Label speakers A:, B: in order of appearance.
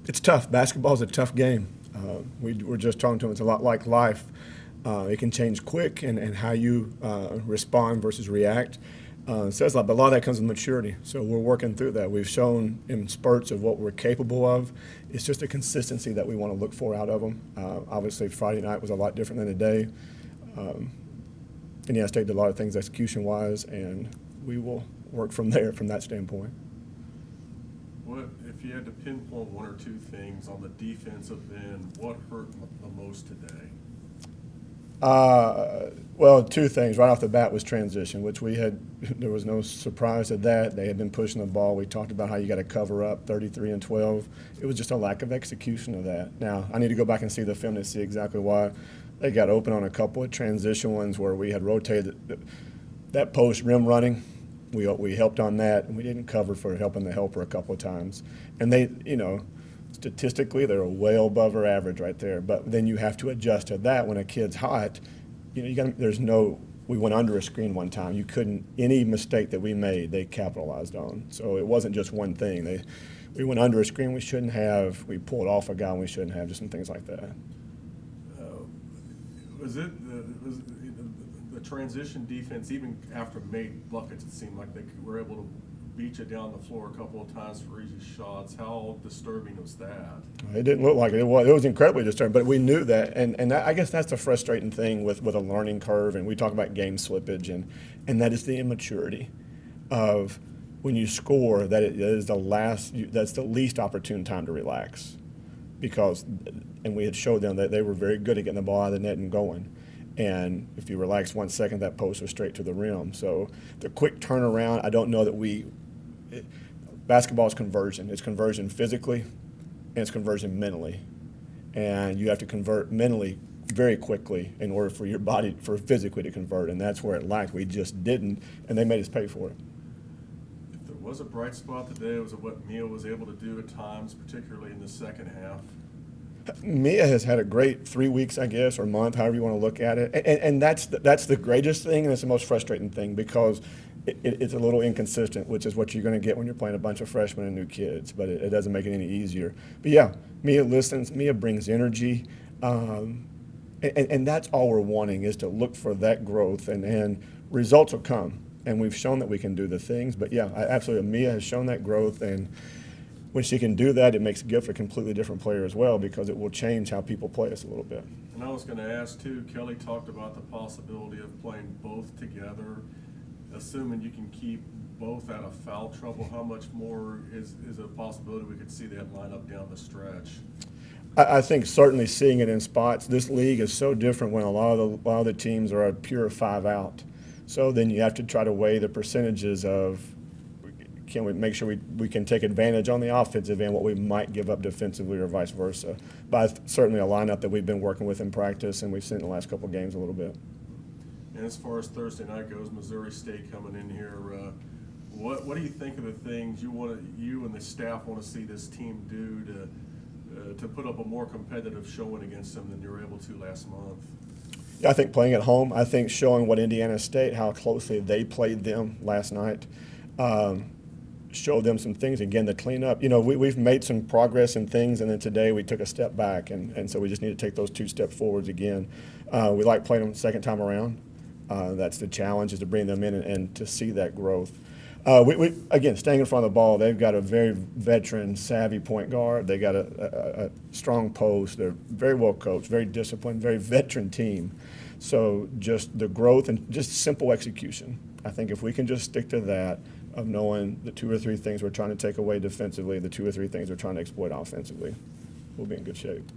A: It's tough. Basketball is a tough game. We were just talking to them. It's a lot like life. It can change quick, and how you respond versus react says a lot. But a lot of that comes with maturity. So we're working through that. We've shown in spurts of what we're capable of. It's just a consistency that we want to look for out of them. Obviously, Friday night was a lot different than today. Indiana State did a lot of things execution-wise, and we will work from there from that standpoint.
B: What if you had to pinpoint one or two things on the defensive end? What hurt the most today?
A: Well, two things right off the bat was transition, which there was no surprise at that. They had been pushing the ball. We talked about how you got to cover up 33 and 12. It was just a lack of execution of that. Now, I need to go back and see the film to see exactly why they got open on a couple of transition ones where we had rotated that post rim running. We helped on that, and we didn't cover for helping the helper a couple of times. And they, statistically, they're way above our average right there. But then you have to adjust to that when a kid's hot. We went under a screen one time. Any mistake that we made, they capitalized on. So it wasn't just one thing. We went under a screen we shouldn't have. We pulled off a guy we shouldn't have, just some things like that.
B: Was the transition defense, even after made buckets, it seemed like they were able to beat you down the floor a couple of times for easy shots? How disturbing was that?
A: It didn't look like it. It was incredibly disturbing, but we knew that, and I guess that's the frustrating thing with a learning curve. And we talk about game slippage, and that is the immaturity of when you score that that's the least opportune time to relax, and we had showed them that they were very good at getting the ball out of the net and going. And if you relax 1 second, that post was straight to the rim. So the quick turnaround, I don't know that basketball is conversion. It's conversion physically, and it's conversion mentally. And you have to convert mentally very quickly in order for your body, for physically to convert. And that's where it lacked. We just didn't, and they made us pay for it.
B: If there was a bright spot today, it was what Mia was able to do at times, particularly in the second half.
A: Mia has had a great 3 weeks, I guess, or month, however you want to look at it. And that's the greatest thing, and it's the most frustrating thing because it's a little inconsistent, which is what you're going to get when you're playing a bunch of freshmen and new kids, but it doesn't make it any easier. But, yeah, Mia listens. Mia brings energy. And that's all we're wanting is to look for that growth, and results will come. And we've shown that we can do the things. But, yeah, absolutely, Mia has shown that growth, and when she can do that, it makes Gifford a completely different player as well because it will change how people play us a little bit.
B: And I was going to ask, too, Kelly talked about the possibility of playing both together. Assuming you can keep both out of foul trouble, how much more is a possibility we could see that line up down the stretch?
A: I think certainly seeing it in spots. This league is so different when a lot of the teams are a pure 5 out. So then you have to try to weigh the percentages of can we make sure we can take advantage on the offensive end what we might give up defensively or vice versa. But certainly a lineup that we've been working with in practice and we've seen in the last couple of games a little bit.
B: And as far as Thursday night goes, Missouri State coming in here, what do you think of the things you and the staff want to see this team do to put up a more competitive showing against them than you were able to last month?
A: Yeah, I think playing at home, I think showing what Indiana State, how closely they played them last night, showed them some things, again, to clean up. We've made some progress in things, and then today we took a step back, and so we just need to take those 2 steps forwards again. We like playing them the second time around. That's the challenge, is to bring them in and to see that growth. Again, staying in front of the ball, they've got a very veteran, savvy point guard. They got a strong post. They're very well coached, very disciplined, very veteran team. So just the growth and just simple execution. I think if we can just stick to that, of knowing the 2 or 3 things we're trying to take away defensively, the 2 or 3 things we're trying to exploit offensively, we'll be in good shape.